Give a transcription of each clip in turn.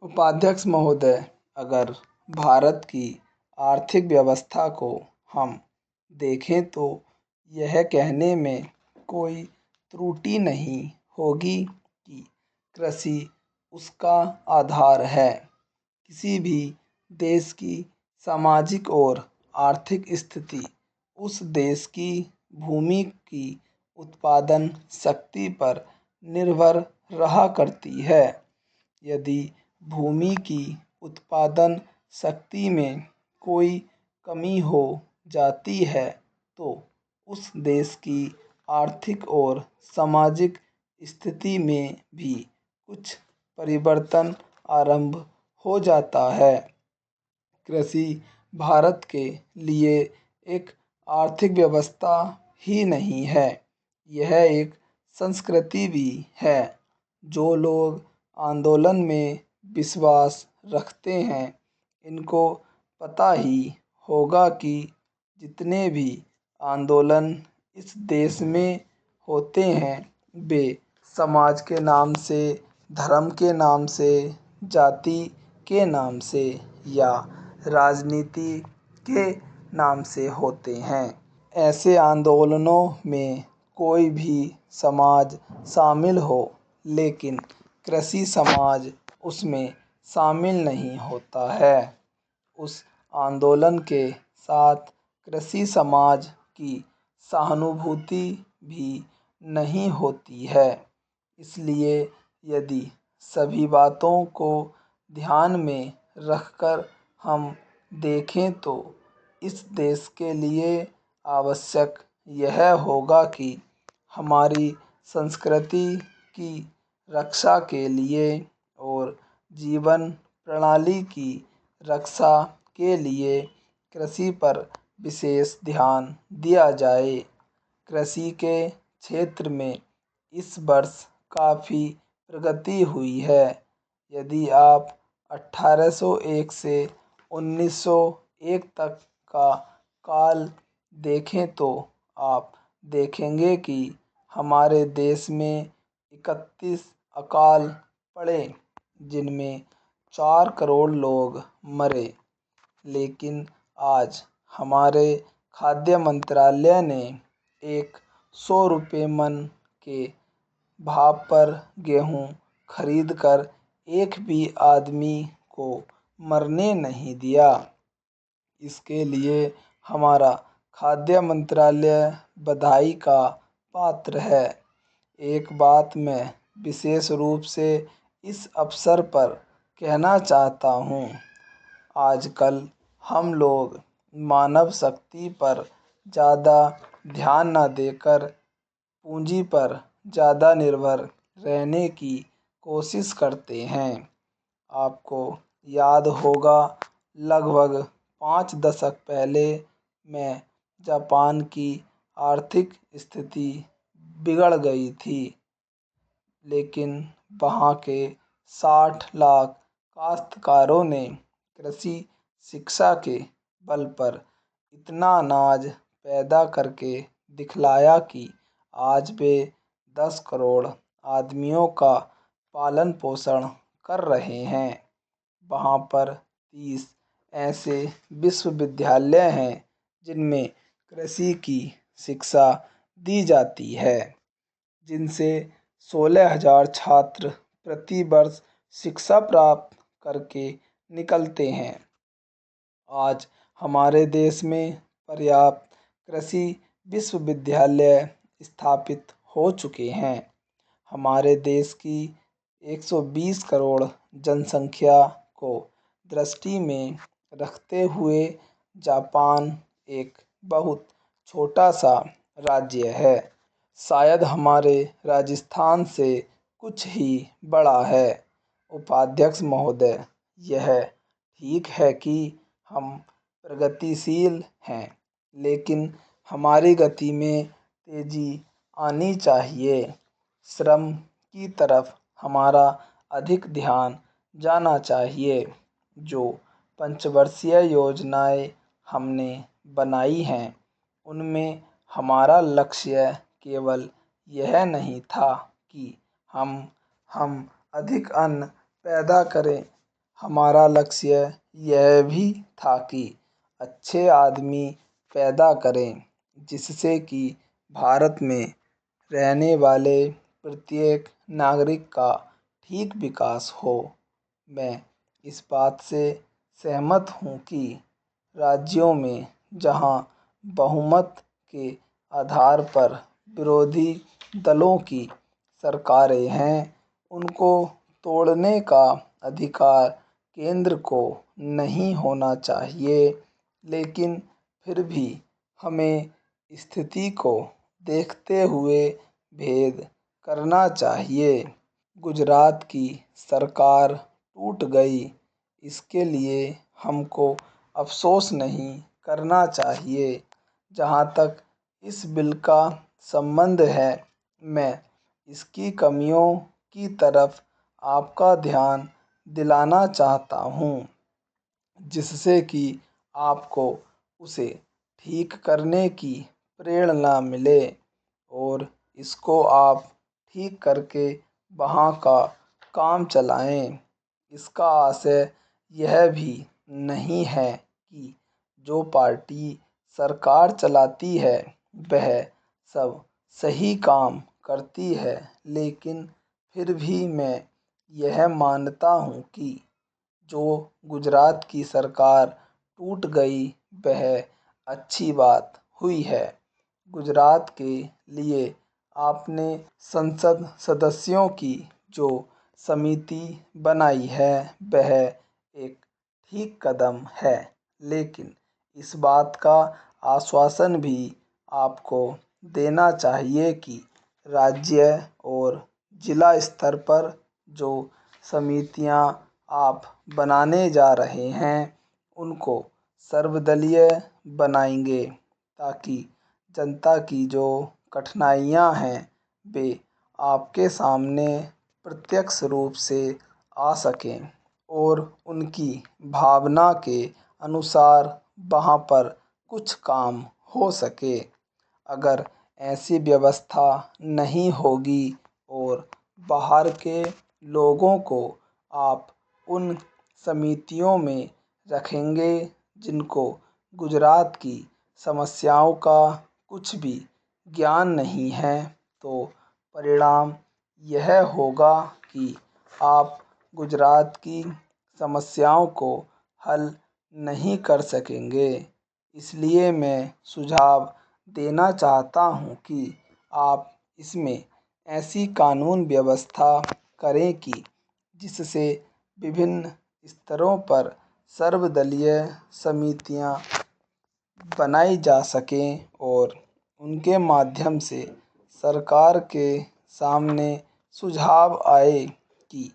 उपाध्यक्ष महोदय, अगर भारत की आर्थिक व्यवस्था को हम देखें तो यह कहने में कोई त्रुटि नहीं होगी कि कृषि उसका आधार है। किसी भी देश की सामाजिक और आर्थिक स्थिति उस देश की भूमि की उत्पादन शक्ति पर निर्भर रहा करती है। यदि भूमि की उत्पादन शक्ति में कोई कमी हो जाती है तो उस देश की आर्थिक और सामाजिक स्थिति में भी कुछ परिवर्तन आरंभ हो जाता है। कृषि भारत के लिए एक आर्थिक व्यवस्था ही नहीं है, यह एक संस्कृति भी है। जो लोग आंदोलन में विश्वास रखते हैं, इनको पता ही होगा कि जितने भी आंदोलन इस देश में होते हैं, वे समाज के नाम से, धर्म के नाम से, जाति के नाम से या राजनीति के नाम से होते हैं। ऐसे आंदोलनों में कोई भी समाज शामिल हो, लेकिन कृषि समाज उसमें शामिल नहीं होता है। उस आंदोलन के साथ कृषि समाज की सहानुभूति भी नहीं होती है। इसलिए यदि सभी बातों को ध्यान में रखकर हम देखें तो इस देश के लिए आवश्यक यह होगा कि हमारी संस्कृति की रक्षा के लिए और जीवन प्रणाली की रक्षा के लिए कृषि पर विशेष ध्यान दिया जाए। कृषि के क्षेत्र में इस वर्ष काफ़ी प्रगति हुई है। यदि आप 1801 से 1901 तक का काल देखें तो आप देखेंगे कि हमारे देश में 31 अकाल पड़े, जिनमें 4 करोड़ लोग मरे। लेकिन आज हमारे खाद्य मंत्रालय ने एक 100 रुपये मन के भाव पर गेहूँ खरीदकर एक भी आदमी को मरने नहीं दिया। इसके लिए हमारा खाद्य मंत्रालय बधाई का पात्र है। एक बात मैं विशेष रूप से इस अवसर पर कहना चाहता हूँ। आजकल हम लोग मानव शक्ति पर ज़्यादा ध्यान न देकर पूंजी पर ज़्यादा निर्भर रहने की कोशिश करते हैं। आपको याद होगा, लगभग 5 दशक पहले में जापान की आर्थिक स्थिति बिगड़ गई थी, लेकिन वहाँ के 60 लाख काश्तकारों ने कृषि शिक्षा के बल पर इतना अनाज पैदा करके दिखलाया कि आज वे 10 करोड़ आदमियों का पालन पोषण कर रहे हैं। वहाँ पर 30 ऐसे विश्वविद्यालय हैं जिनमें कृषि की शिक्षा दी जाती है, जिनसे 16,000 छात्र प्रति वर्ष शिक्षा प्राप्त करके निकलते हैं। आज हमारे देश में पर्याप्त कृषि विश्वविद्यालय स्थापित हो चुके हैं। हमारे देश की 120 करोड़ जनसंख्या को दृष्टि में रखते हुए जापान एक बहुत छोटा सा राज्य है। शायद हमारे राजस्थान से कुछ ही बड़ा है। उपाध्यक्ष महोदय, यह ठीक है कि हम प्रगतिशील हैं, लेकिन हमारी गति में तेजी आनी चाहिए। श्रम की तरफ हमारा अधिक ध्यान जाना चाहिए। जो पंचवर्षीय योजनाएं हमने बनाई हैं, उनमें हमारा लक्ष्य केवल यह नहीं था कि हम अधिक अन्न पैदा करें, हमारा लक्ष्य यह भी था कि अच्छे आदमी पैदा करें जिससे कि भारत में रहने वाले प्रत्येक नागरिक का ठीक विकास हो। मैं इस बात से सहमत हूँ कि राज्यों में जहाँ बहुमत के आधार पर विरोधी दलों की सरकारें हैं, उनको तोड़ने का अधिकार केंद्र को नहीं होना चाहिए। लेकिन फिर भी हमें स्थिति को देखते हुए भेद करना चाहिए। गुजरात की सरकार टूट गई, इसके लिए हमको अफ़सोस नहीं करना चाहिए। जहाँ तक इस बिल का संबंध है, मैं इसकी कमियों की तरफ आपका ध्यान दिलाना चाहता हूँ, जिससे कि आपको उसे ठीक करने की प्रेरणा मिले और इसको आप ठीक करके वहाँ का काम चलाएं। इसका आशय यह भी नहीं है कि जो पार्टी सरकार चलाती है वह सब सही काम करती है, लेकिन फिर भी मैं यह मानता हूँ कि जो गुजरात की सरकार टूट गई वह अच्छी बात हुई है। गुजरात के लिए आपने संसद सदस्यों की जो समिति बनाई है वह एक ठीक कदम है, लेकिन इस बात का आश्वासन भी आपको देना चाहिए कि राज्य और जिला स्तर पर जो समितियां आप बनाने जा रहे हैं उनको सर्वदलीय बनाएंगे ताकि जनता की जो कठिनाइयां हैं वे आपके सामने प्रत्यक्ष रूप से आ सकें और उनकी भावना के अनुसार वहाँ पर कुछ काम हो सके। अगर ऐसी व्यवस्था नहीं होगी और बाहर के लोगों को आप उन समितियों में रखेंगे जिनको गुजरात की समस्याओं का कुछ भी ज्ञान नहीं है, तो परिणाम यह होगा कि आप गुजरात की समस्याओं को हल नहीं कर सकेंगे। इसलिए मैं सुझाव देना चाहता हूँ कि आप इसमें ऐसी कानून व्यवस्था करें कि जिससे विभिन्न स्तरों पर सर्वदलीय समितियाँ बनाई जा सकें और उनके माध्यम से सरकार के सामने सुझाव आए कि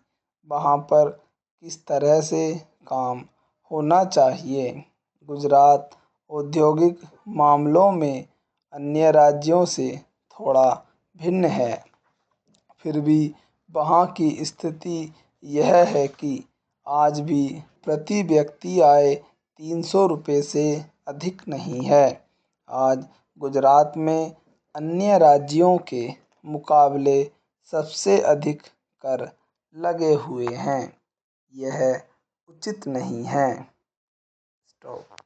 वहाँ पर किस तरह से काम होना चाहिए। गुजरात औद्योगिक मामलों में अन्य राज्यों से थोड़ा भिन्न है, फिर भी वहाँ की स्थिति यह है कि आज भी प्रति व्यक्ति आय 300 रुपये से अधिक नहीं है। आज गुजरात में अन्य राज्यों के मुकाबले सबसे अधिक कर लगे हुए हैं। यह उचित नहीं है। स्टॉप।